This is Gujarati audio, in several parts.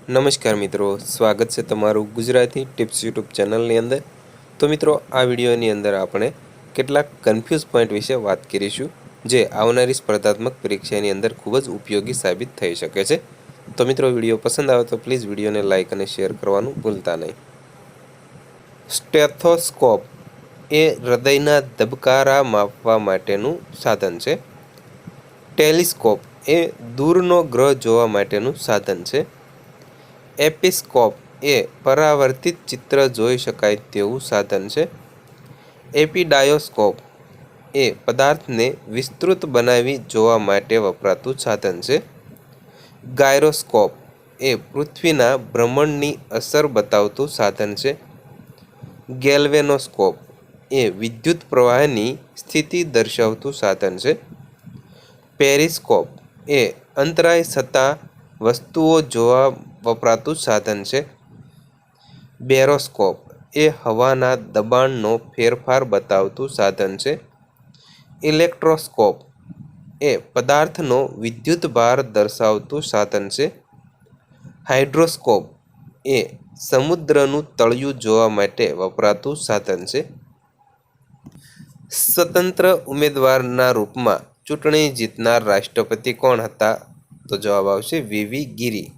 નમસ્કાર મિત્રો, સ્વાગત છે તમારું ગુજરાતી ટિપ્સ યુટ્યુબ ચેનલની અંદર। તો મિત્રો, આ વિડીયોની અંદર આપણે કેટલાક કન્ફ્યુઝ પોઈન્ટ વિશે વાત કરીશું, જે આવનારી સ્પર્ધાત્મક પરીક્ષાની અંદર ખૂબ જ ઉપયોગી સાબિત થઈ શકે છે। તો મિત્રો, વિડીયો પસંદ આવે તો પ્લીઝ વિડીયોને લાઇક અને શેર કરવાનું ભૂલતા નહીં। સ્ટેથોસ્કોપ એ હૃદયના ધબકારા માપવા માટેનું સાધન છે। ટેલિસ્કોપ એ દૂરનો ગ્રહ જોવા માટેનું સાધન છે। એપિસ્કોપ એ પરાવર્તિત ચિત્ર જોઈ શકાય તેવું સાધન છે। એપિડાયોસ્કોપ એ પદાર્થને વિસ્તૃત બનાવી જોવા માટે વપરાતું સાધન છે। ગાયરોસ્કોપ એ પૃથ્વીના ભ્રમણની અસર બતાવતું સાધન છે। ગેલ્વેનોસ્કોપ એ વિદ્યુત પ્રવાહની સ્થિતિ દર્શાવતું સાધન છે। પેરિસ્કોપ એ અંતરાય છતાં વસ્તુઓ જોવા વપરાતું સાધન છે। બેરોસ્કોપ એ હવાના દબાણનો ફેરફાર બતાવતું સાધન છે। ઇલેક્ટ્રોસ્કોપ એ પદાર્થનો વિદ્યુત ભાર દર્શાવતું સાધન છે। હાઇડ્રોસ્કોપ એ સમુદ્રનું તળિયું જોવા માટે વપરાતું સાધન છે। સ્વતંત્ર ઉમેદવારના રૂપમાં ચૂંટણી જીતનાર રાષ્ટ્રપતિ કોણ હતા? તો જવાબ આવશે વી.વી. ગિરી।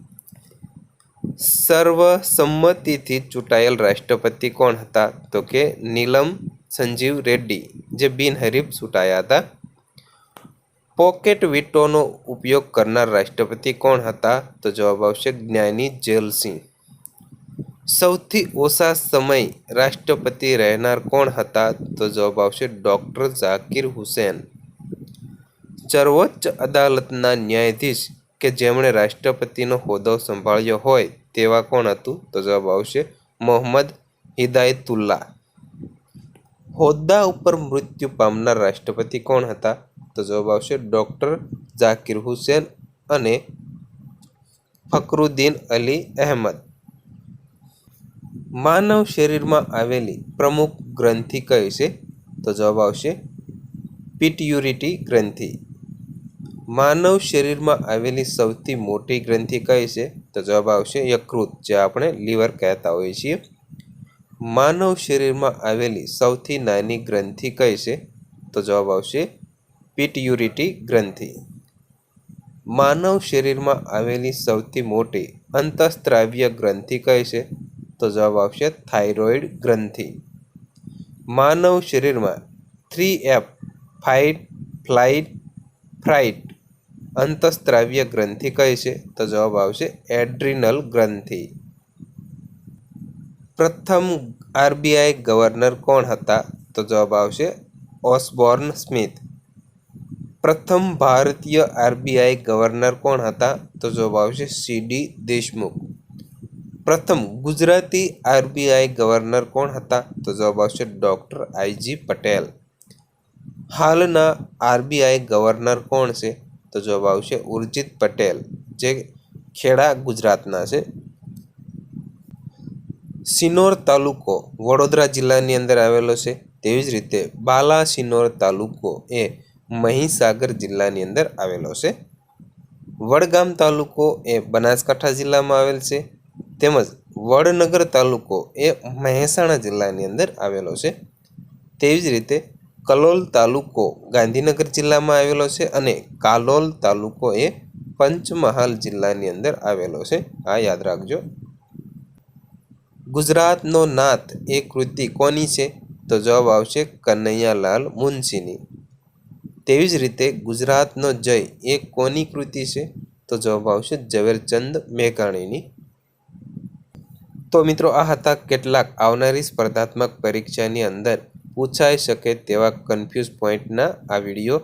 સર્વસંમતિથી ચૂંટાયેલ રાષ્ટ્રપતિ કોણ હતા? તો કે નીલમ સંજીવ રેડ્ડી, જે બિનહરીફ ચૂંટાયા હતા। પોકેટ વીટોનો ઉપયોગ કરનાર રાષ્ટ્રપતિ કોણ હતા? તો જવાબ આવશે જ્ઞાની ઝૈલ સિંહ। સૌથી ઓછા સમય રાષ્ટ્રપતિ રહેનાર કોણ હતા? તો જવાબ આવશે ડૉક્ટર ઝાકિર હુસેન। સર્વોચ્ચ અદાલતના ન્યાયાધીશ કે જેમણે રાષ્ટ્રપતિનો હોદ્દો સંભાળ્યો હોય તેવા કોણ હતું? તો જવાબ આવશે મોહમ્મદ હિદાયતુલ્લાહ। હોદ્દા ઉપર મૃત્યુ પામનાર રાષ્ટ્રપતિ કોણ હતા? તો જવાબ આવશે ડૉક્ટર ઝાકિર હુસેન અને ફખરુદ્દીન અલી અહેમદ। માનવ શરીરમાં આવેલી પ્રમુખ ગ્રંથિ કઈ છે? તો જવાબ આવશે પિટ્યુટરી ગ્રંથિ। માનવ શરીરમાં આવેલી સૌથી મોટી ગ્રંથિ કઈ છે? તો જવાબ આવશે યકૃત, જે આપણે લીવર કહેતા હોઈએ છીએ। માનવ શરીરમાં આવેલી સૌથી નાની ગ્રંથિ કઈ છે? તો જવાબ આવશે પિટ્યુટરી ગ્રંથિ। માનવ શરીરમાં આવેલી સૌથી મોટી અંતઃસ્ત્રાવીય ગ્રંથિ કઈ છે? તો જવાબ આવશે થાઇરોઇડ ગ્રંથિ। માનવ શરીરમાં 3F ફાઇટ, ફ્લાઇટ, ફ્રાઇટ અંતઃસ્ત્રાવીય ગ્રંથિ કઈ છે? તો જવાબ આવશે એડ્રિનલ ગ્રંથિ। પ્રથમ આરબીઆઈ ગવર્નર કોણ હતા? તો જવાબ આવશે ઓસબોર્ન સ્મિથ। પ્રથમ ભારતીય આરબીઆઈ ગવર્નર કોણ હતા? તો જવાબ આવશે સી.ડી. દેશમુખ। પ્રથમ ગુજરાતી આરબીઆઈ ગવર્નર કોણ હતા? તો જવાબ આવશે ડૉક્ટર આઈ.જી. પટેલ। હાલના આરબીઆઈ ગવર્નર કોણ છે? તો જવાબ આવશે ઉર્જિત પટેલ, જે ખેડા ગુજરાતના છે। સિનોર તાલુકો વડોદરા જિલ્લાની અંદર આવેલો છે। તેવી જ રીતે બાલાસિનોર તાલુકો એ મહીસાગર જિલ્લાની અંદર આવેલો છે। વડગામ તાલુકો એ બનાસકાંઠા જિલ્લામાં આવેલ છે, તેમજ વડનગર તાલુકો એ મહેસાણા જિલ્લાની અંદર આવેલો છે। તેવી જ રીતે કલોલ તાલુકો ગાંધીનગર જિલ્લામાં આવેલો છે અને કાલોલ તાલુકો એ પંચમહાલ જિલ્લાની અંદર આવેલો છે। આ યાદ રાખજો। ગુજરાતનો નાથ એ કૃતિ કોની છે? તો જવાબ આવશે કનૈયાલાલ મુનશીની। તેવી જ રીતે ગુજરાતનો જય એ કોની કૃતિ છે? તો જવાબ આવશે ઝવેરચંદ મેઘાણીની। તો મિત્રો, આ હતા કેટલાક આવનારી સ્પર્ધાત્મક પરીક્ષાની અંદર પૂછાઈ શકે તેવા કન્ફ્યુઝ પોઈન્ટના આ વિડીયો।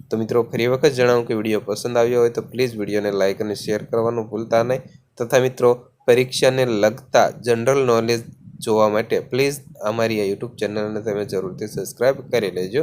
તો મિત્રો, ફરી વખત જણાવું કે વિડીયો પસંદ આવ્યો હોય તો પ્લીઝ વિડીયોને લાઇક અને શેર કરવાનું ભૂલતા નહીં, તથા મિત્રો પરીક્ષાને લગતા જનરલ નોલેજ જોવા માટે પ્લીઝ અમારી આ યુટ્યુબ ચેનલને તમે જરૂરથી સબસ્ક્રાઈબ કરી લેજો।